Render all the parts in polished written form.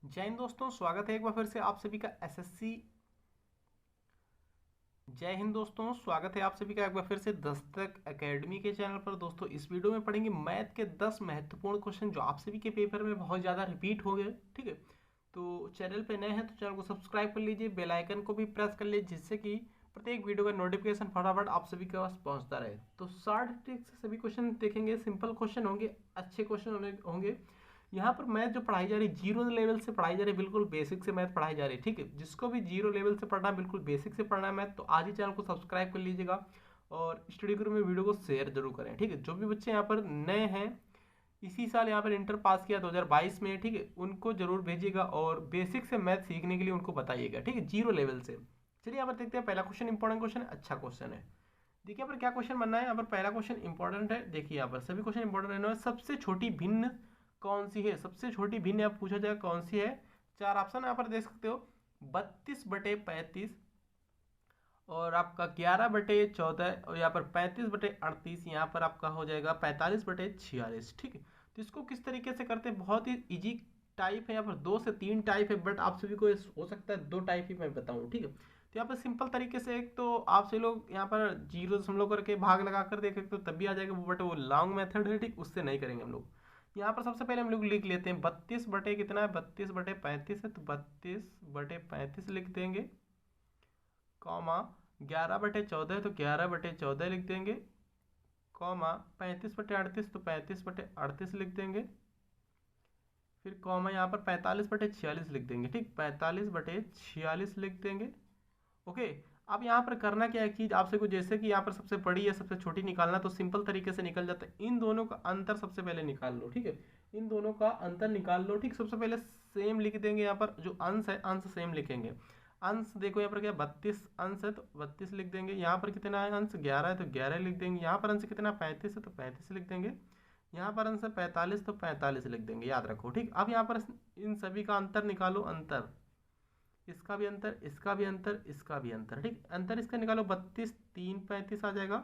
जय हिंद दोस्तों, स्वागत है एक बार फिर से आप सभी का एसएससी। जय हिंद दोस्तों, स्वागत है आप सभी का एक बार फिर से दस्तक एकेडमी के चैनल पर। दोस्तों, इस वीडियो में पढ़ेंगे मैथ के 10 महत्वपूर्ण क्वेश्चन जो आप सभी के पेपर में बहुत ज़्यादा रिपीट हो गए। ठीक है, तो चैनल पे नए हैं तो चैनल को सब्सक्राइब कर लीजिए, बेल आइकन को भी प्रेस कर लीजिए, जिससे कि प्रत्येक वीडियो का नोटिफिकेशन फटाफट आप सभी के पास पहुंचता रहे। तो शॉर्ट ट्रिक से सभी क्वेश्चन देखेंगे, सिंपल क्वेश्चन होंगे, अच्छे क्वेश्चन होंगे। यहाँ पर मैथ जो पढ़ाई जा रही है जीरो लेवल से पढ़ाई जा रही है, बिल्कुल बेसिक से मैथ पढ़ाई जा रही है। ठीक है, जिसको भी जीरो लेवल से पढ़ना है, बिल्कुल बेसिक से पढ़ना है मैथ, तो आज ही चैनल को सब्सक्राइब कर लीजिएगा और स्टडी ग्रुप में वीडियो को शेयर जरूर करें। ठीक है, जो भी बच्चे यहाँ पर नए हैं, इसी साल यहाँ पर इंटर पास किया 2022 में, ठीक है, उनको जरूर भेजिएगा और बेसिक से मैथ सीखने के लिए उनको बताइएगा। ठीक है, जीरो लेवल से। चलिए यहाँ पर देखते हैं, पहला क्वेश्चन इंपॉर्टेंट क्वेश्चन है, अच्छा क्वेश्चन है। देखिए यहाँ पर क्या क्वेश्चन बनना है। यहाँ पर पहला क्वेश्चन इंपॉर्टेंट है। देखिए यहाँ पर सभी क्वेश्चन इंपॉर्टेंट है। सबसे छोटी भिन्न कौन सी है? सबसे छोटी भिन्न आप पूछा जाए कौन सी है। चार ऑप्शन यहाँ पर देख सकते हो, 32/35 और आपका 11/14 और यहाँ पर 35/38, यहाँ पर आपका हो जाएगा 45/46। ठीक है, तो इसको किस तरीके से करते हैं, बहुत ही इजी टाइप है। यहाँ पर 2 से 3 टाइप है, बट आप सभी को हो सकता है 2 टाइप ही मैं बताऊँ। ठीक है, तो यहाँ पर सिंपल तरीके से, एक तो आप सभी लोग यहाँ पर 0 दशमलव करके भाग लगा कर देख सकते हो, तब भी आ जाएगा, बट वो लॉन्ग मेथड है। ठीक, उससे नहीं करेंगे हम लोग। यहाँ पर सबसे पहले हम लोग लिख लेते हैं 32 बटे कितना है, 32/35 है, तो 32/35 लिख देंगे, कॉमा 11/14 है तो 11/14 लिख देंगे, कॉमा 35/38 तो 35/38 लिख देंगे, फिर कॉमा यहाँ पर 45/46 लिख देंगे। ठीक, 45/46 लिख देंगे। ओके, अब यहाँ पर करना क्या है कि आपसे कुछ, जैसे कि यहाँ पर सबसे बड़ी या सबसे छोटी निकालना, तो सिंपल तरीके से निकल जाता है। इन दोनों का अंतर सबसे पहले निकाल लो। ठीक है, इन दोनों का अंतर निकाल लो। ठीक, सबसे पहले सेम लिख देंगे, यहाँ पर जो अंश है अंश सेम लिखेंगे। अंश देखो यहाँ पर क्या, 32 अंश है तो 32 लिख देंगे। यहाँ पर कितना है अंश, 11 है तो 11 लिख देंगे। यहाँ पर अंश कितना, 35 है तो 35 लिख देंगे। यहाँ पर अंश है 45 तो 45 लिख देंगे, याद रखो। ठीक, अब यहाँ पर इन सभी का अंतर निकालो। अंतर, इसका भी अंतर, इसका भी अंतर, इसका भी अंतर। ठीक, अंतर इसका निकालो, 32 3 35 आ जाएगा।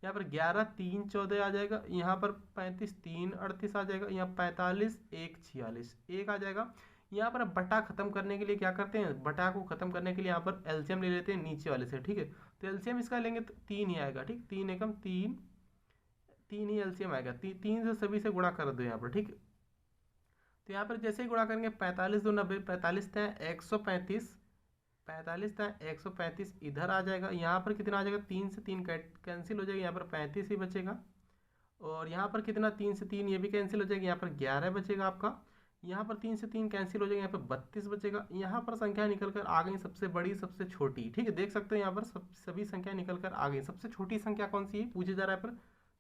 यहाँ पर 11 3 14 आ जाएगा। यहाँ पर 35 3 38 आ जाएगा। यहाँ 45 1 46 1 आ जाएगा। यहाँ पर बटा खत्म करने के लिए क्या करते हैं, बटा को खत्म करने के लिए यहाँ पर एलसीएम ले लेते हैं नीचे वाले से। ठीक है, तो एलसीएम इसका लेंगे तो 3 ही आएगा। ठीक, 3 एकम 3, 3 ही एलसीएम आएगा। 3 से सभी से गुणा कर दो यहाँ पर। ठीक, तो यहाँ पर जैसे ही गुणा करेंगे, 45 2 90, 45 था 135, 45 था 135 इधर आ जाएगा। यहाँ पर कितना आ जाएगा, 3 से 3 कैंसिल हो जाएगा, यहाँ पर 35 ही बचेगा। और यहाँ पर कितना, 3 से 3 ये भी कैंसिल हो जाएगा, यहाँ पर 11 बचेगा आपका। यहाँ पर 3 से 3 कैंसिल हो जाएगा, यहाँ पर 32 बचेगा। यहाँ पर संख्या निकल कर आ गई सबसे बड़ी सबसे छोटी। ठीक है, देख सकते हैं यहाँ पर सभी संख्या निकल कर आ गई। सबसे छोटी संख्या कौन सी है पूछे जा रहा है पर,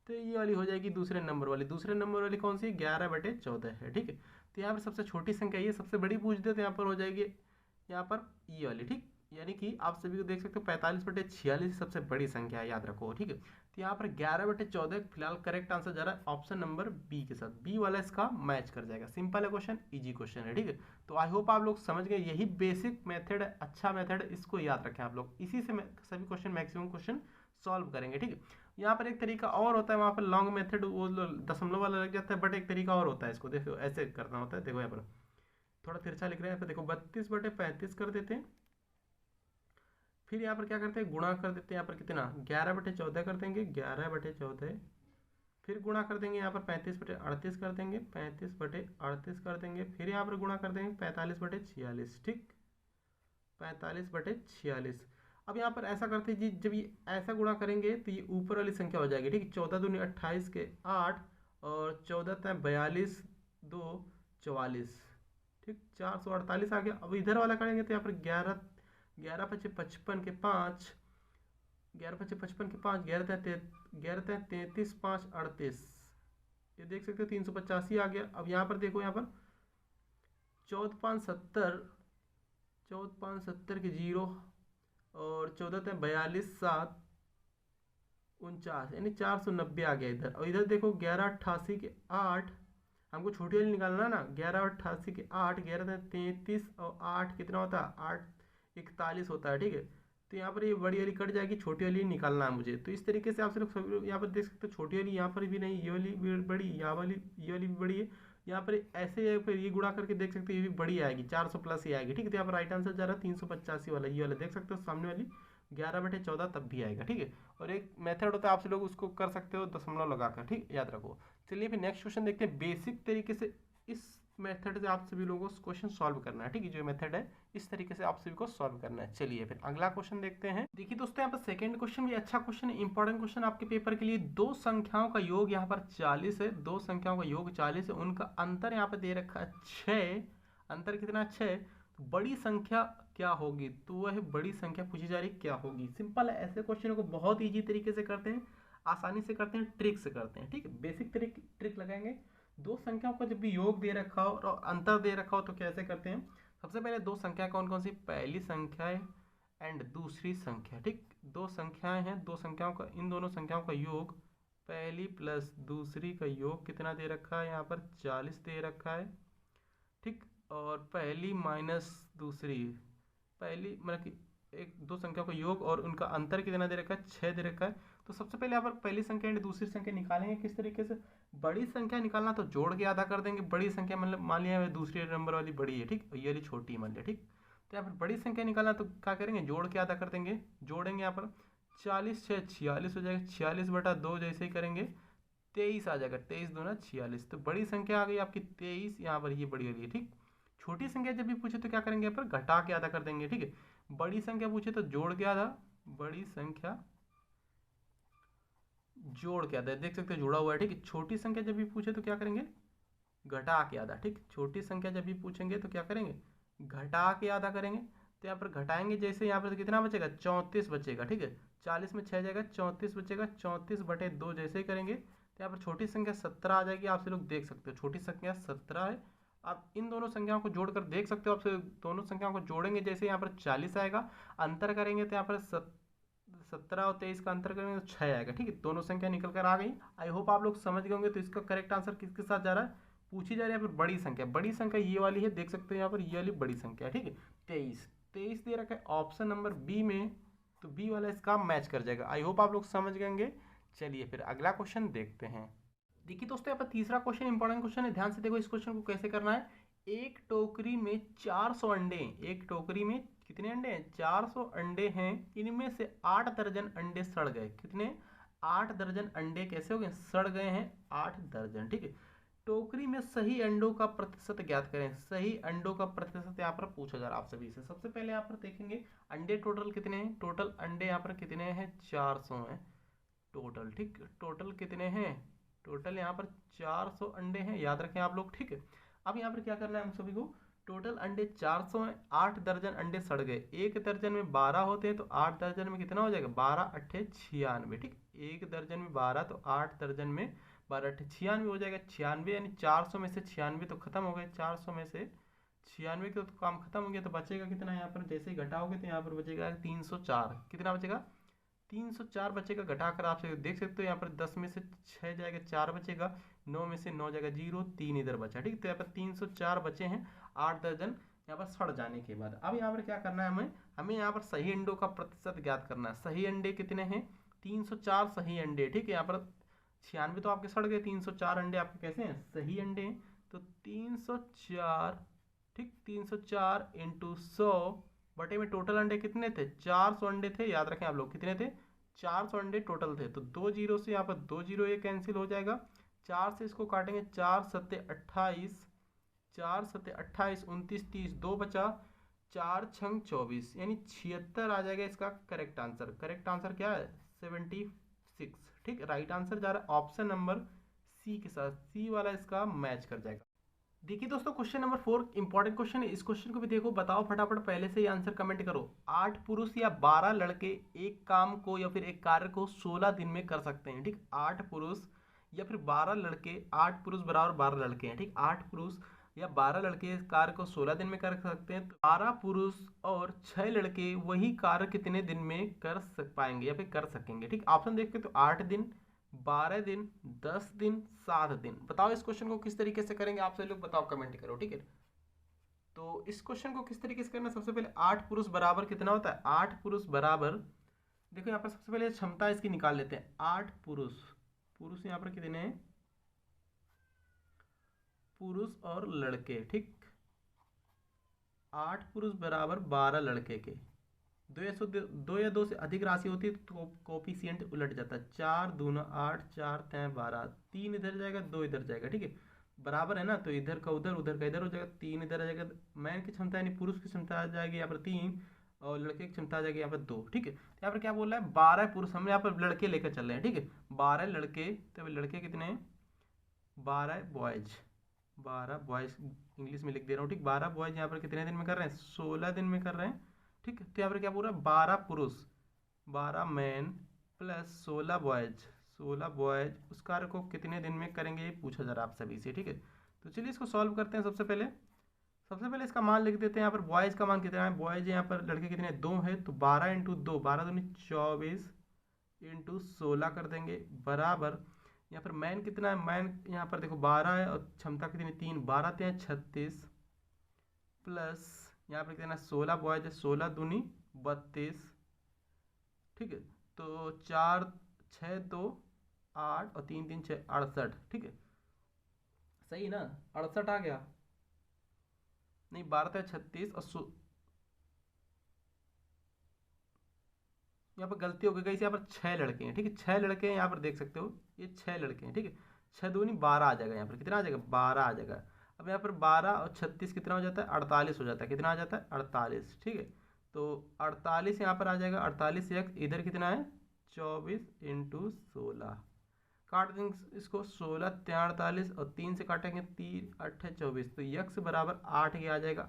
तो ये वाली हो जाएगी दूसरे नंबर वाली। दूसरे नंबर वाली कौन सी, 11/14 है। ठीक है, तो यहाँ पर सबसे छोटी संख्या ये, सबसे बड़ी पूछ दे तो यहाँ पर हो जाएगी यहाँ पर ये वाली। ठीक, यानी कि आप सभी को देख सकते हो 45/46 सबसे बड़ी संख्या है, याद रखो। ठीक है, तो यहाँ पर 11/14 फिलहाल करेक्ट आंसर जा रहा है ऑप्शन नंबर बी के साथ। बी वाला इसका मैच कर जाएगा। सिंपल है क्वेश्चन, इजी क्वेश्चन है। ठीक है, तो आई होप आप लोग समझ गए, यही बेसिक मेथड है, अच्छा मेथड है, इसको याद रखें आप लोग। इसी से सभी क्वेश्चन, मैक्सिमम क्वेश्चन सॉल्व करेंगे। ठीक है, यहाँ पर एक तरीका और होता है, वहाँ पर लॉन्ग मेथड वो दशमलव वाला लग जाता है, बट एक तरीका और होता है, इसको देखो ऐसे करना होता है। देखो यहाँ पर थोड़ा तिरछा लिख रहे हैं, यहाँ पर देखो 32/35 कर देते हैं, फिर यहाँ पर क्या करते हैं, गुणा कर देते हैं। यहाँ पर कितना, 11/14 कर देंगे, 11/14, फिर गुणा कर देंगे, यहाँ पर 35/38 कर देंगे, 35/38 कर देंगे, फिर यहाँ पर गुणा कर देंगे 45/46। ठीक, 45/46। अब यहाँ पर ऐसा करते हैं जी, जब ये ऐसा गुणा करेंगे तो ये ऊपर वाली संख्या हो जाएगी। ठीक, 14 दूनी 28 के 8 और 14 तय 42 2 44। ठीक, 448 आ गया। अब इधर वाला करेंगे तो यहाँ पर 11 11 5 55 के 5, 11 5 55 के 5, 11 33 5 38, ये देख सकते हो 385 आ गया। अब यहाँ पर देखो, यहाँ पर 14 5 70, 14 5 70 के 0 और 14 42 7 49, यानी 490 आ गया इधर। और इधर देखो 11 88 के 8, हमको छोटी वाली निकालना ना, 11 88 के 8, 11 33 और 8 कितना होता है, 8 41 होता है। ठीक है, तो यहाँ पर ये बड़ी वाली कट जाएगी, छोटी वाली निकालना है मुझे। तो इस तरीके से आप सिर्फ सभी लोग यहाँ पर देख सकते हो, छोटी वाली यहाँ पर भी नहीं, ये वाली भी बड़ी, यहाँ वाली ये वाली भी बड़ी है, यहाँ पर ऐसे फिर ये गुणा करके देख सकते हो, ये भी बड़ी आएगी, 400 प्लस ही आएगी, ठीक है। तो यहाँ पर राइट आंसर जा रहा है 385 वाला, ये वाला देख सकते हो सामने वाली 11/14 तब भी आएगा, ठीक है। और एक मेथड होता है, आपसे लोग उसको कर सकते हो दशमलव लगाकर, ठीक, याद रखो। चलिए फिर नेक्स्ट क्वेश्चन देखते हैं। बेसिक तरीके से इस मेथड से आप सभी लोगों को क्वेश्चन सॉल्व करना है, ठीक है। जो मेथड है इस तरीके से आप सभी को सॉल्व करना है। चलिए फिर अगला क्वेश्चन देखते हैं। देखिए दोस्तों, यहाँ पर सेकंड क्वेश्चन भी अच्छा क्वेश्चन है, इंपॉर्टेंट क्वेश्चन आपके पेपर के लिए। दो संख्याओं का योग यहाँ पर 40 है, दो संख्याओं का योग 40 है, उनका अंतर यहाँ पर दे रखा है 6। अंतर कितना? 6। तो बड़ी संख्या क्या होगी? तो वह बड़ी संख्या पूछी जा रही क्या होगी। सिंपल है, ऐसे क्वेश्चन को बहुत ईजी तरीके से करते हैं, आसानी से करते हैं, ट्रिक से करते हैं, ठीक है। बेसिक ट्रिक लगाएंगे। दो संख्याओं का जब भी योग दे रखा हो और अंतर दे रखा हो तो कैसे करते हैं। सबसे पहले दो संख्या कौन कौन सी? पहली संख्या है एंड दूसरी संख्या, ठीक। दो संख्याएं हैं, दो संख्याओं का, इन दोनों संख्याओं का योग, पहली प्लस दूसरी का योग कितना दे रखा है? यहाँ पर 40 दे रखा है, ठीक। और पहली माइनस दूसरी, पहली मतलब कि एक दो संख्या का योग और उनका अंतर कितना दे रखा है? 6 दे रखा है। तो सबसे पहले यहाँ पर पहली संख्या एंड दूसरी संख्या निकालेंगे किस तरीके से। बड़ी संख्या निकालना तो जोड़ के आधा कर देंगे। बड़ी संख्या मतलब मान लिया दूसरी नंबर वाली बड़ी है, ठीक, ये वाली छोटी मान लिया, ठीक। तो यहाँ पर बड़ी संख्या निकालना तो क्या करेंगे? जोड़ के आधा कर देंगे। जोड़ेंगे यहाँ पर 40 6 46 हो जाएगा, 46/2 जैसे ही करेंगे 23 आ जाएगा, 23 दूना 46। तो बड़ी संख्या आ गई आपकी 23, यहाँ पर ये बड़ी वाली है, ठीक। छोटी संख्या जब भी पूछे तो क्या करेंगे? यहाँ पर घटा के आधा कर देंगे, ठीक है। बड़ी संख्या पूछे तो जोड़ के आधा, बड़ी संख्या जोड़ के आधा, देख सकते हो जुड़ा हुआ है, ठीक है। छोटी संख्या जब भी पूछे तो क्या करेंगे? घटा के आधा, ठीक। छोटी संख्या जब भी पूछेंगे तो क्या करेंगे? घटा के आधा करेंगे। तो यहाँ पर घटाएंगे जैसे, यहाँ पर कितना बचेगा? 34 बचेगा, ठीक है। 40 में 6 जाएगा, 34 बचेगा, 34/2 जैसे ही करेंगे तो यहाँ पर छोटी संख्या 17 आ जाएगी। आपसे लोग देख सकते हो छोटी संख्या 17 है। आप इन दोनों संख्याओं को जोड़कर देख सकते हो, आपसे दोनों संख्याओं को जोड़ेंगे जैसे यहाँ पर 40 आएगा, अंतर करेंगे तो यहाँ पर 17 और 23 का अंतर करेंगे तो 6 आएगा, ठीक है। दोनों संख्या निकल कर आ गई। आई होप आप लोग समझ गए होंगे। तो इसका करेक्ट आंसर किसके साथ जा रहा है? पूछी जा रही है यहाँ पर बड़ी संख्या। बड़ी संख्या ये वाली है, देख सकते हो यहाँ पर ये वाली बड़ी संख्या, ठीक है। 23 दे रखा है ऑप्शन नंबर बी में, तो बी वाला इसका मैच कर जाएगा। आई होप आप लोग समझ गए होंगे। चलिए फिर अगला क्वेश्चन देखते हैं। देखिए दोस्तों, यहाँ पर तीसरा क्वेश्चन इंपॉर्टेंट क्वेश्चन है, ध्यान से देखो इस क्वेश्चन को कैसे करना है। एक टोकरी में 400 अंडे, एक टोकरी में कितने अंडे हैं? 400 अंडे हैं। इनमें से 8 दर्जन अंडे सड़ गए। कितने? 8 दर्जन अंडे कैसे हो गए? सड़ गए हैं 8 दर्जन, ठीक है। टोकरी में सही अंडों का प्रतिशत ज्ञात करें। सही अंडों का प्रतिशत यहाँ पर पूछा जा रहा है आप सभी से। सबसे पहले यहाँ पर देखेंगे अंडे टोटल कितने हैं। टोटल अंडे यहाँ पर कितने हैं? 400 हैं टोटल, ठीक। टोटल कितने हैं? टोटल यहाँ पर 400 अंडे हैं, याद रखें आप लोग, ठीक है। अब यहाँ पर क्या करना है हम सभी को? टोटल अंडे 400 हैं, 8 दर्जन अंडे सड़ गए। एक दर्जन में 12 होते हैं, तो 8 दर्जन में कितना हो जाएगा? 12 8 96, ठीक। एक दर्जन में 12 तो 8 दर्जन में 12 8 96 हो जाएगा। 96 यानी 400 में से 96 तो खत्म हो गए। 400 में से 96 का तो काम खत्म हो गया, तो बचेगा कितना? यहाँ पर जैसे ही घटाओगे तो यहाँ पर बचेगा 304। कितना बचेगा? 304 बचेगा। घटाकर आप देख सकते हो यहाँ पर 10 में से 6 जाएगा, 4 बचेगा, 9 में से 9 जाएगा 0, 3 इधर बचा, ठीक। तो यहाँ पर 304 बचे हैं 8 दर्जन यहाँ पर सड़ जाने के बाद। अब यहाँ पर क्या करना है हमें? हमें यहाँ पर सही अंडों का प्रतिशत ज्ञात करना है। सही अंडे कितने हैं? 304 सही अंडे, ठीक है। यहाँ पर 96 तो आपके सड़ गए, 304 अंडे आपके कैसे हैं? सही अंडे हैं। तो 304, ठीक, 304 इंटू 100 बटे में टोटल अंडे कितने थे? 400 अंडे थे, याद रखें आप लोग, कितने थे? 400 अंडे टोटल थे। तो 2 जीरो से यहाँ पर 2 जीरो ये कैंसिल हो जाएगा। 4 से इसको काटेंगे, 4 सत्ते 28, 4 सत्ते 28, 29 30, 2 बचा, 4 छंग 24 यानी 76 आ जाएगा इसका करेक्ट आंसर। करेक्ट आंसर क्या है? 76, ठीक। राइट आंसर जा रहा है ऑप्शन नंबर सी के साथ, सी वाला इसका मैच कर जाएगा। देखिए दोस्तों, क्वेश्चन नंबर 4 इंपॉर्टेंट क्वेश्चन है। इस क्वेश्चन को भी देखो, बताओ फटाफट, पहले से ही आंसर कमेंट करो। 8 पुरुष या 12 लड़के एक काम को या फिर एक कार्य को 16 दिन में कर सकते हैं, ठीक। 8 पुरुष या फिर 12 लड़के, 8 पुरुष बराबर 12 लड़के हैं, ठीक। 8 पुरुष या 12 लड़के इस कार्य को 16 दिन में कर सकते हैं। तो 12 पुरुष और 6 लड़के वही कार्य कितने दिन में कर पाएंगे या फिर कर सकेंगे, ठीक। ऑप्शन देख के तो 8 दिन, 12 दिन, 10 दिन, 7 दिन। बताओ इस क्वेश्चन को किस तरीके से करेंगे, आप सभी लोग बताओ, कमेंट करो, ठीक है। तो इस क्वेश्चन को किस तरीके से करना? सबसे पहले 8 पुरुष बराबर कितना होता है? 8 पुरुष बराबर, देखो यहाँ पर सबसे पहले क्षमता इसकी निकाल लेते हैं। 8 पुरुष, पुरुष यहाँ पर कितने हैं? पुरुष और लड़के, ठीक, 8 पुरुष बराबर 12 लड़के के। दो या दो से अधिक राशि होती है तो कोफिशिएंट उलट जाता है। 4 दूना 8, 4 तय 12, 3 इधर जाएगा 2 इधर जाएगा, ठीक है, बराबर है ना, तो इधर का उधर उधर का इधर हो जाएगा, 3 इधर आ जाएगा। मैन की क्षमता यानी पुरुष की क्षमता आ जाएगी यहाँ पर 3 और लड़के की क्षमता आ जाएगी यहाँ पर 2, ठीक है। तो यहाँ पर क्या बोल रहा है, 12 पुरुष, हम यहाँ पर लड़के लेकर चल रहे हैं, ठीक है, 12 लड़के, तो लड़के कितने हैं, 12 बॉयज, 12 बॉयज इंग्लिश में लिख दे रहा हूँ, ठीक, 12 बॉयज यहाँ पर कितने दिन में कर रहे हैं, 16 दिन में कर रहे हैं, ठीक है। तो यहाँ पर क्या बोल रहा है, 12 पुरुष, 12 मैन प्लस 16 बॉयज, 16 बॉयज उस कार्य को कितने दिन में करेंगे ये पूछा जा रहा है आप सभी से, ठीक है। तो चलिए इसको सॉल्व करते हैं। सबसे पहले इसका मान लिख देते हैं। यहाँ पर बॉयज का मान कितना है, बॉयज यहाँ पर लड़के कितने 2 है, तो 12 इंटू 2, 12 दूनी 24 इंटू 16 कर देंगे, बराबर यहाँ पर मैन कितना है, मैन यहाँ पर देखो 12 है और क्षमता कितनी 3, 12 3 36 प्लस यहाँ पर कितना 16 बॉयज है, 16 दूनी 32, ठीक है। तो 4 6 2 8 और 3 3 6 68, ठीक है, सही ना, 68 आ गया, नहीं 12 36 और यहाँ पर गलती हो गई, यहाँ पर 6 लड़के हैं, ठीक है, 6 लड़के हैं, यहाँ पर देख सकते हो ये 6 लड़के हैं, ठीक है, 6 दूनी 12 आ जाएगा, यहाँ पर कितना आ जाएगा 12 आ जाएगा। अब यहाँ पर 12 और 36 कितना हो जाता है, 48 हो जाता है, कितना आ जाता है 48, ठीक है। तो 48 यहाँ पर आ जाएगा, 48 एक इधर कितना है 24 इंटू 16, काट देंगे इसको, 16 3 48 और 3 से काटेंगे 3 8 24, तो यक्स बराबर 8 ये आ जाएगा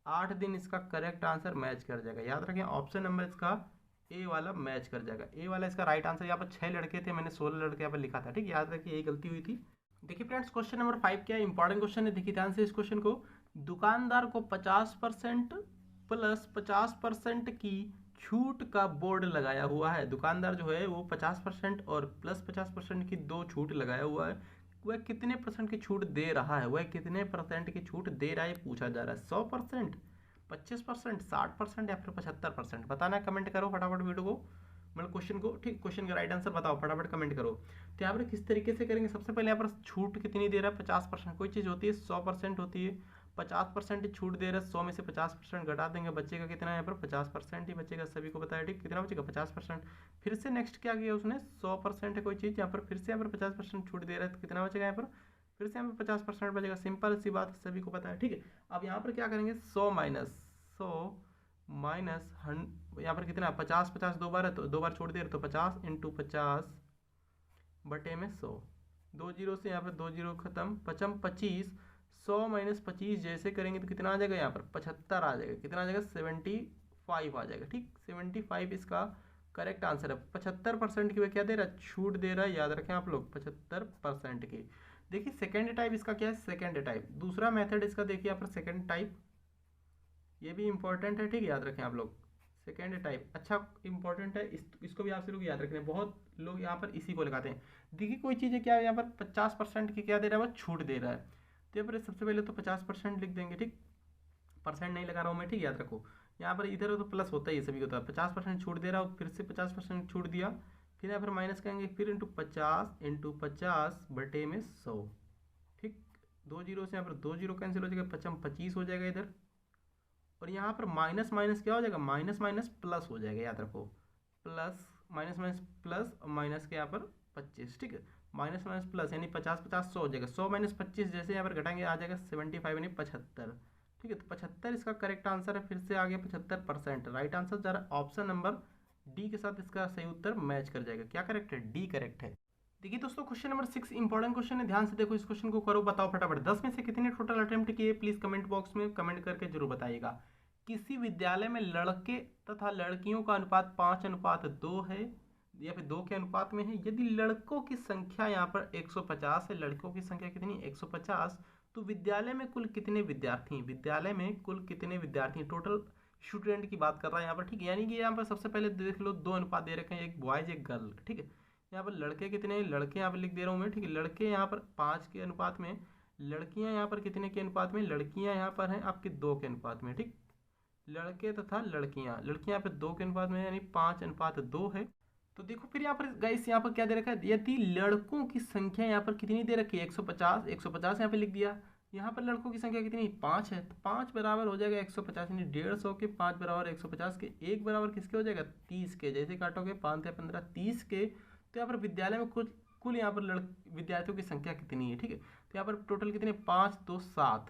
8 दिन इसका करेक्ट आंसर मैच कर जाएगा। याद रखें ऑप्शन नंबर इसका ए वाला मैच कर जाएगा, ए वाला इसका राइट आंसर। यहाँ पर 6 लड़के थे, मैंने 16 लड़के यहाँ पर लिखा था, ठीक, याद रखिए यही गलती हुई थी। देखिए फ्रेंड्स क्वेश्चन नंबर 5 क्या है, इंपॉर्टेंट क्वेश्चन है, देखिए ध्यान से इस क्वेश्चन को। दुकानदार को 50% प्लस 50% की छूट का बोर्ड लगाया हुआ है। दुकानदार जो है वो 50% और प्लस 50% की 2 छूट लगाया हुआ है। वह कितने परसेंट की छूट दे रहा है, वह कितने परसेंट की छूट दे रहा है पूछा जा रहा है। 100%, 25%, 60% या फिर 75%, बताना है, कमेंट करो फटाफट वीडियो को, मतलब क्वेश्चन को, ठीक, क्वेश्चन का राइट आंसर बताओ फटाफट कमेंट करो। तो यहाँ पर किस तरीके से करेंगे, सबसे पहले यहाँ पर छूट कितनी दे रहा है 50%, कोई चीज़ होती है 100% होती है, 50% छूट दे रहा है, 100 में से 50% घटा देंगे, बचेगा कितना, यहाँ पर 50% ही बचेगा, सभी को बताया, ठीक, कितना बचेगा 50%। फिर से नेक्स्ट क्या किया उसने, 100% है कोई चीज़, यहाँ पर फिर से यहाँ पर 50% छूट दे रहा है, तो कितना बचेगा यहाँ पर, फिर से यहाँ पर 50% बचेगा, सिंपल सी बात सभी को पता है, ठीक है। अब यहाँ पर क्या करेंगे 100 माइनस यहाँ पर कितना 50 50 दो बार है, तो 2 बार छोड़ दे रहे, तो 50 इंटू 50 बटे में 100, 2 जीरो से यहाँ पर 2 जीरो खत्म, 25 100 माइनस 25 जैसे करेंगे तो कितना आ जाएगा, यहाँ पर 75 आ जाएगा, कितना आ जाएगा 75 आ जाएगा, ठीक, 75 इसका करेक्ट आंसर है। 75% की वह क्या दे रहा है, छूट दे रहा है, याद रखें आप लोग 75% की। देखिए सेकेंड टाइप इसका क्या है, सेकेंड टाइप दूसरा मेथड इसका, देखिए यहाँ पर सेकेंड टाइप, ये भी इंपॉर्टेंट है, ठीक, याद रखें आप लोग, सेकेंड टाइप अच्छा इंपॉर्टेंट है, इसको भी आप लोग याद रखें, बहुत लोग यहाँ पर इसी को लगाते हैं। देखिए कोई चीज़ है क्या, यहाँ पर 50% की क्या दे रहा है, वो छूट दे रहा है, तो यहाँ पर सबसे पहले तो 50% लिख देंगे, ठीक, परसेंट नहीं लगा रहा हूँ मैं, ठीक, याद रखो, यहाँ पर इधर तो प्लस होता ही है, सभी होता है, 50% छूट दे रहा हूँ, फिर से 50% छूट दिया, फिर यहाँ पर माइनस करेंगे, फिर इंटू 50 बटे में 100, ठीक, 2 जीरो से यहाँ पर 2 जीरो कैंसिल हो जाएगा, 25 हो जाएगा इधर, और यहाँ पर माइनस माइनस क्या हो जाएगा, माइनस माइनस प्लस हो जाएगा, याद रखो, प्लस माइनस माइनस प्लस और माइनस के यहाँ पर 25, ठीक है, माइनस माइनस प्लस यानी 50 50 100 हो जाएगा, 100 माइनस 25 जैसे यहाँ पर घटाएंगे आ जाएगा 75 यानी 75, ठीक है। तो 75 इसका करेक्ट आंसर है, फिर से आ गया 75%, राइट आंसर जरा ऑप्शन नंबर डी के साथ इसका सही उत्तर मैच कर जाएगा। क्या करेक्ट है, डी करेक्ट है। देखिए दोस्तों क्वेश्चन नंबर 6 इंपॉर्टेंट क्वेश्चन है, ध्यान से देखो, इस क्वेश्चन को करो, बताओ फटाफट 10 में से कितने टोटल अटेम्प्ट किए, प्लीज कमेंट बॉक्स में कमेंट करके जरूर बताइएगा। किसी विद्यालय में लड़के तथा लड़कियों का अनुपात 5:2 है, या फिर 2 के अनुपात में है। यदि लड़कों की संख्या यहाँ पर 150 है, लड़कों की संख्या कितनी 150, तो विद्यालय में कुल कितने विद्यार्थी, विद्यालय में कुल कितने विद्यार्थी, टोटल स्टूडेंट की बात कर रहा है यहाँ पर, ठीक है। यानी कि यहाँ पर सबसे पहले देख लो 2 अनुपात दे रखे हैं, एक बॉयज एक गर्ल, ठीक है। यहाँ पर लड़के कितने, लड़के यहाँ पर लिख दे रहा हूँ मैं, ठीक है, लड़के यहाँ पर 5 के अनुपात में, लड़कियाँ यहाँ पर कितने के अनुपात में, लड़कियाँ यहाँ पर हैं आपके 2 के अनुपात में, ठीक, लड़के तथा लड़कियाँ, लड़कियाँ यहाँ पे 2 के अनुपात में यानी 5:2 है। तो देखो फिर यहाँ पर गाइस यहाँ पर क्या दे रखा है, यदि लड़कों की संख्या यहाँ पर कितनी दे रखी है 150, 150 यहाँ पे लिख दिया। यहाँ पर लड़कों की संख्या कितनी 5 है, तो 5 बराबर हो जाएगा 150, यानी 150 के 5 बराबर 150 के, एक बराबर किसके हो जाएगा 30 के। जैसे काटोगे 5 या 15 30 के। तो यहाँ पर विद्यालय में कुल कुल यहाँ पर विद्यार्थियों की संख्या कितनी है, ठीक है। तो यहाँ पर टोटल कितने 5 2 7,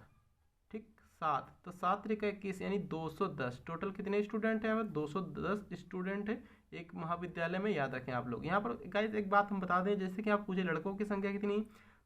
ठीक 7, तो 7 3 का 21 यानी 210। टोटल कितने स्टूडेंट हैं यहाँ पर 210 स्टूडेंट है एक महाविद्यालय में, याद रखें आप लोग। यहाँ पर गाइस एक बात हम बता दें, जैसे कि आप पूछे लड़कों की संख्या कितनी,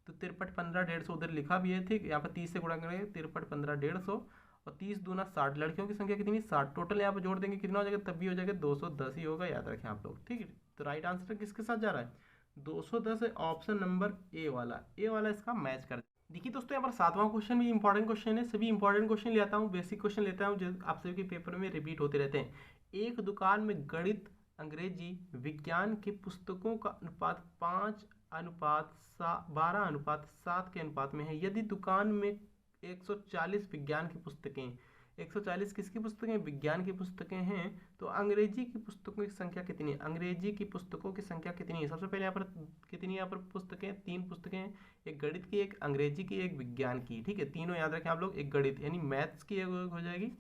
तो 53 15 150 उधर लिखा भी है, ठीक। यहाँ पर 30 से गुणा करेंगे 53 15 150 और 30 दूना 60। लड़कियों की संख्या कितनी 60। टोटल यहाँ पर जोड़ देंगे कितना हो जाएगा, तब भी हो जाएगा 210 ही होगा, याद रखें आप लोग, ठीक है। तो राइट आंसर किसके साथ जा रहा है 210 है, ऑप्शन नंबर ए वाला, ए वाला इसका मैच कर। देखिए दोस्तों यहाँ पर 7वां क्वेश्चन भी इंपॉर्टेंट क्वेश्चन है। सभी इंपॉर्टेंट क्वेश्चन लेता हूँ, बेसिक क्वेश्चन लेता हूँ जो आप सभी के पेपर में रिपीट होते रहते हैं। एक दुकान में गणित अंग्रेजी विज्ञान की पुस्तकों का अनुपात 5:12:7 के अनुपात में है। यदि दुकान में 140 विज्ञान की पुस्तकें, 140 किसकी पुस्तकें विज्ञान की पुस्तकें हैं, तो अंग्रेजी की पुस्तकों की संख्या कितनी है, अंग्रेजी की पुस्तकों की संख्या कितनी है। सबसे पहले यहाँ पर कितनी यहाँ पर पुस्तकें, 3 पुस्तकें, एक गणित की, एक अंग्रेजी की, एक विज्ञान की, ठीक है। तीनों याद रखें आप लोग। एक गणित यानी मैथ्स की हो जाएगी,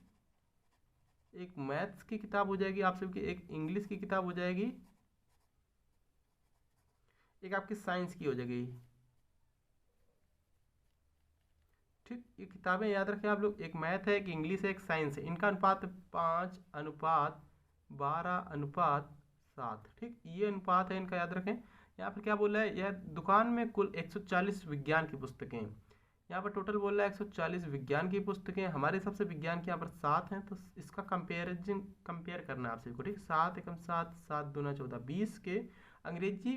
एक मैथ्स की किताब हो जाएगी आप सबकी, एक इंग्लिश की किताब हो जाएगी, एक आपकी साइंस की हो जाएगी, ठीक। ये किताबें याद रखें आप लोग, एक मैथ है, एक इंग्लिश है, एक साइंस है। इनका अनुपात 5:12:7, ठीक। ये अनुपात है इनका, याद रखें। यहाँ पर क्या बोल रहा है, यह दुकान में कुल 140 विज्ञान की पुस्तकें हैं। यहाँ पर टोटल बोल रहा है 140 विज्ञान की पुस्तकें। हमारे हिसाब से विज्ञान की यहाँ पर 7 हैं, तो इसका कंपेयर करना है आप सभी को, ठीक। 7 एकम 7, 7 दूना 14 20 के। अंग्रेजी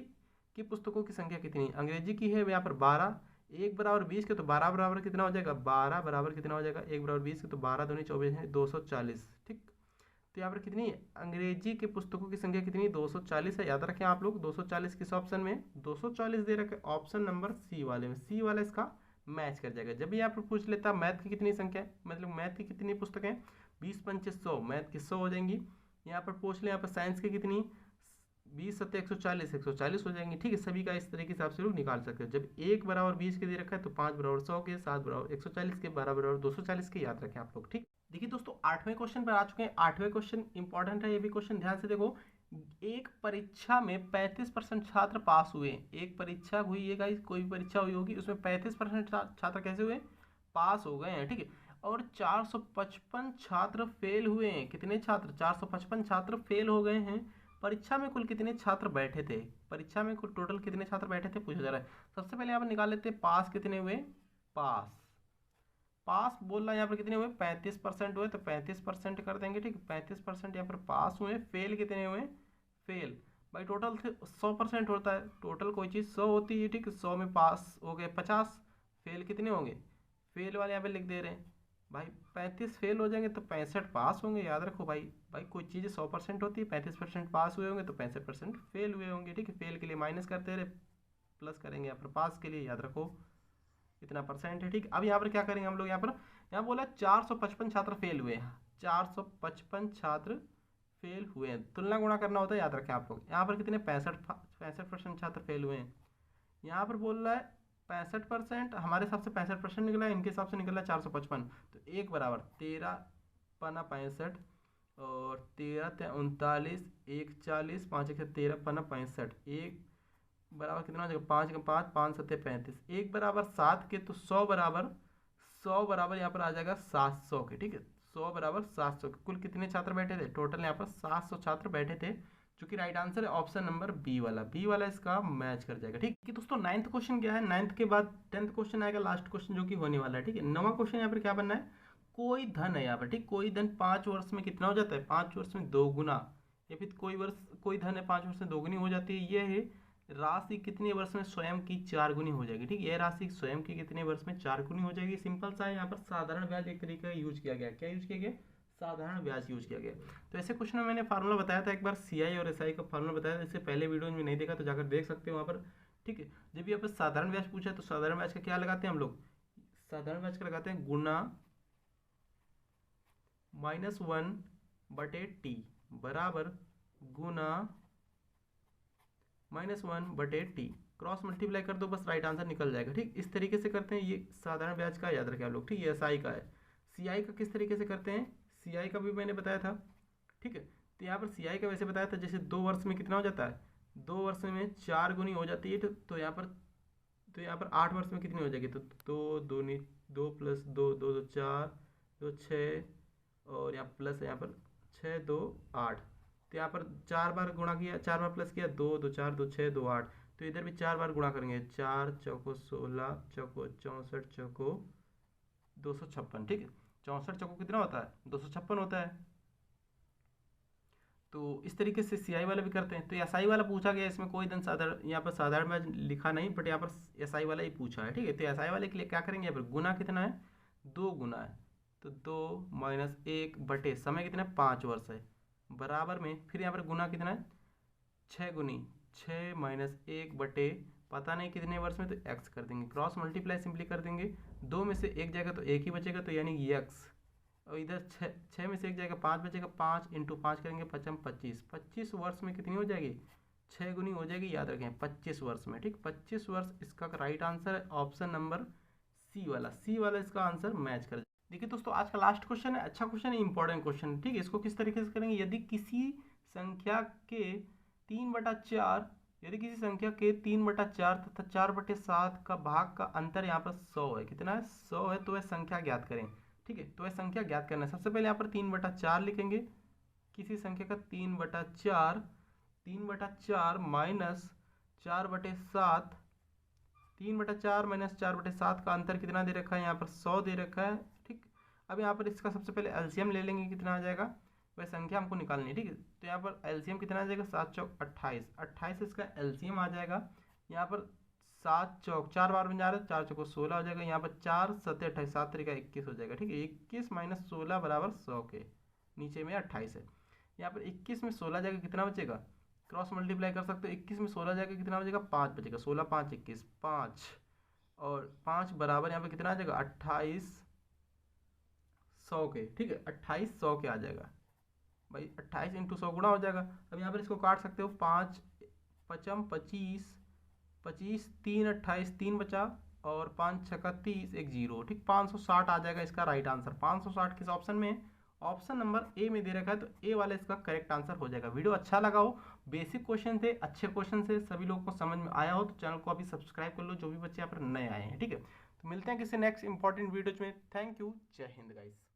की पुस्तकों की संख्या कितनी, अंग्रेजी की है यहाँ पर 12। 1 बराबर 20 के, तो 12 बराबर कितना हो जाएगा, 12 बराबर कितना हो जाएगा 1 बराबर 20 के, तो 12 दूनी 24 है 240, ठीक। तो यहाँ पर कितनी अंग्रेजी की पुस्तकों की संख्या कितनी 240 है, याद रखें आप लोग। 240 किस ऑप्शन में 240 दे रखे, ऑप्शन नंबर सी वाले में, सी वाला इसका मैच कर जाएगा। जब भी यहाँ पर पूछ लेता मैथ की कितनी संख्या है, मतलब मैथ की कितनी पुस्तकें 20 पंचे 100, मैथ की 100 हो जाएंगी। यहाँ पर पूछ ले यहाँ पर साइंस की कितनी 20 सत्ते 140, 140 हो जाएंगे, ठीक है। सभी का इस तरीके से आप लोग निकाल सकते हो। जब 1 बराबर 20 के दे रखा है, तो 5 बराबर 100 के, 7 बराबर 140 के, 12 बराबर 240 के, याद रखें आप लोग, ठीक। देखिए दोस्तों 8वें क्वेश्चन पर आ चुके हैं। 8वें क्वेश्चन इंपॉर्टेंट है, ये भी क्वेश्चन ध्यान से देखो। एक परीक्षा में 35% छात्र पास हुए। एक परीक्षा हुई है गाइस, कोई भी परीक्षा हुई होगी, उसमें 35% छात्र कैसे हुए, पास हो गए हैं, ठीक है। और 455 छात्र फेल हुए हैं। कितने छात्र 455 छात्र फेल हो गए हैं। परीक्षा में कुल कितने छात्र बैठे थे, परीक्षा में कुल टोटल कितने छात्र बैठे थे पूछा जा रहा है। सबसे पहले यहाँ पर निकाल लेते हैं पास कितने हुए, पास पास बोल रहा है यहाँ पर कितने हुए 35% हुए, तो 35% कर देंगे, ठीक। 35% यहाँ पर पास हुए। फेल कितने हुए, फेल भाई टोटल 100% होता है, टोटल कोई चीज़ 100 होती है, ठीक। 100 में पास हो गए 50, फेल कितने होंगे, फेल वाले यहाँ पे लिख दे रहे हैं भाई। 35 फेल हो जाएंगे तो 65 पास होंगे, याद रखो भाई। भाई कोई चीज़ 100% होती है, 35% पास हुए होंगे तो 65% फेल हुए होंगे, ठीक है। फेल के लिए माइनस करते रहे, प्लस करेंगे यहाँ पर पास के लिए, याद रखो इतना परसेंट है, ठीक। अब यहाँ पर क्या करेंगे हम लोग, यहाँ बोला 455 छात्र फेल हुए हैं, 455 छात्र फेल हुए हैं, तुलना गुणा करना होता है, याद रखें आप लोग। यहाँ पर कितने 65% छात्र फेल हुए हैं। यहाँ पर बोल रहा है 65%, हमारे हिसाब से 65% निकला है, इनके हिसाब से निकला है 455, तो 1 बराबर 13 पना 65 और 13 39, 1 40, 5 1 13 पना 65, 1 बराबर कितना हो जाएगा 5 का 5, 5 सत्ते 35, 1 बराबर 7 के, तो 100 बराबर यहाँ पर आ जाएगा 700 के, ठीक है। 100 बराबर 700 के। कुल कितने छात्र बैठे थे, टोटल यहाँ पर 700 छात्र बैठे थे, जो कि राइट आंसर है ऑप्शन नंबर बी वाला, बी वाला इसका मैच कर जाएगा, ठीक है दोस्तों। 9th क्वेश्चन क्या है, 9th के बाद 10th क्वेश्चन आएगा, लास्ट क्वेश्चन जो कि होने वाला है, ठीक है। 9वां क्वेश्चन यहाँ पर क्या बनना है, कोई धन है यहाँ पर, ठीक। कोई धन 5 वर्ष में कितना हो जाता है, 5 वर्ष में 2 गुना, या फिर कोई धन है 5 वर्ष में 2 गुनी हो जाती है। ये है राशि कितने वर्ष में स्वयं की 4 गुनी हो जाएगी, ठीक। यह राशि स्वयं की कितने वर्ष में 4 गुनी हो जाएगी। सिंपल सा है, यहाँ पर साधारण ब्याज एक तरीके का यूज किया गया, क्या यूज किया गया, साधारण ब्याज यूज किया गया। तो ऐसे क्वेश्चन में मैंने फार्मूला बताया था एक बार, सीआई और एसआई का फार्मूला बताया था, इससे पहले वीडियो में नहीं देखा तो जाकर देख सकते हो वहाँ पर, ठीक है। जब भी यहाँ पर साधारण ब्याज पूछा है तो साधारण ब्याज का क्या लगाते हैं हम लोग, साधारण ब्याज का लगाते हैं गुना -1/t बराबर गुना -1/t, क्रॉस मल्टीप्लाई कर दो, बस राइट आंसर निकल जाएगा। ठीक, इस तरीके से करते हैं। ये साधारण ब्याज का याद रखें आप लोग। ठीक, ये एसआई का है। सीआई का किस तरीके से करते हैं, सीआई का भी मैंने बताया था। ठीक है, तो यहाँ पर सीआई का वैसे बताया था, जैसे 2 वर्ष में कितना हो जाता है, 2 वर्ष में 4 गुनी हो जाती है। तो यहाँ पर 8 वर्ष में कितनी हो जाएगी, तो 2 + 2 2 2 4 2 6 और यहाँ प्लस है, यहाँ पर 6 2 8। तो यहाँ पर 4 बार गुणा किया, 4 बार प्लस किया, 2 2 4 2 6 2 8। तो इधर भी 4 बार गुणा करेंगे, 4 चौको 16 चौको 64 चौको 256। ठीक है, 64 चौको कितना होता है, 256 होता है। तो इस तरीके से सीआई वाला भी करते हैं। तो एसआई वाला पूछा गया, इसमें कोई दिन साधारण, यहाँ पर साधारण में लिखा नहीं, बट यहाँ पर एसआई वाला ही पूछा है। ठीक है, तो एसआई वाले के लिए क्या करेंगे, यहाँ पर गुना कितना है, 2 गुना है, तो 2 - 1 बटे समय कितना है, 5 वर्ष है, बराबर में फिर यहाँ पर गुना कितना है, 6 गुनी 6 - 1 बटे पता नहीं कितने वर्ष में, तो एक्स कर देंगे। क्रॉस मल्टीप्लाई सिंपली कर देंगे, 2 में से 1 जाएगा तो 1 ही बचेगा, तो यानी एक्स। और इधर 6 में से 1 जाएगा, 5 बचेगा, 5 × 5 करेंगे 5 25। 25 वर्ष में कितनी हो जाएगी, 6 गुनी हो जाएगी, याद रखें 25 वर्ष में। ठीक, 25 वर्ष इसका राइट आंसर है ऑप्शन नंबर सी वाला इसका आंसर मैच कर। देखिए दोस्तों, आज का लास्ट क्वेश्चन है, अच्छा क्वेश्चन है, इंपॉर्टेंट क्वेश्चन है। ठीक है, इसको किस तरीके से करेंगे, यदि किसी संख्या के 3/4 तथा 4/7 का भाग का अंतर यहाँ पर 100 है, कितना है, 100 है, तो वह संख्या ज्ञात करें। ठीक है, तो वह संख्या ज्ञात करना है। सबसे पहले यहाँ पर 3/4 लिखेंगे, किसी संख्या का 3/4 माइनस 4/7, 3/4 माइनस 4/7 का अंतर कितना दे रखा है, यहाँ पर 100 दे रखा है। ठीक, अब यहाँ पर इसका सबसे पहले एलसीएम ले लेंगे, कितना आ जाएगा, वह संख्या हमको निकालनी है। ठीक है, तो यहाँ पर एलसीएम कितना आ जाएगा, 7 चौक 28, 28 इसका एलसीएम आ जाएगा। यहाँ पर 7 चौक 4 बार में जा रहा है, 4 चौको 16 हो जाएगा। यहाँ पर 4 7 28, 7 3 21 हो जाएगा। ठीक है, 21 - 16 बराबर 100 के, नीचे में 28 है। यहाँ पर 21 में 16 जाएगा, कितना बचेगा, क्रॉस मल्टीप्लाई कर सकते हो, 21 में 16 जाएगा, कितना बचेगा, 5 बचेगा, 16 5 21 5, और 5 बराबर यहाँ पर कितना आ जाएगा, 28 100 के। ठीक है, 28 100 के आ जाएगा भाई, 28 × 100 गुणा हो जाएगा। अब यहाँ पर इसको काट सकते हो, 5 5 25 25 3 28 3 बचा, और 5 6 30 1 0। ठीक, 560 आ जाएगा इसका राइट आंसर। 560 किस ऑप्शन में है, ऑप्शन नंबर ए में दे रखा है, तो ए वाला इसका करेक्ट आंसर हो जाएगा। वीडियो अच्छा लगा हो, बेसिक क्वेश्चन थे, अच्छे क्वेश्चन से सभी लोगों को समझ में आया हो, तो चैनल को अभी सब्सक्राइब कर लो, जो भी बच्चे यहाँ पर नए आए हैं। ठीक है, तो मिलते हैं किसी नेक्स्ट इंपॉर्टेंट वीडियो में। थैंक यू, जय हिंद गाइस।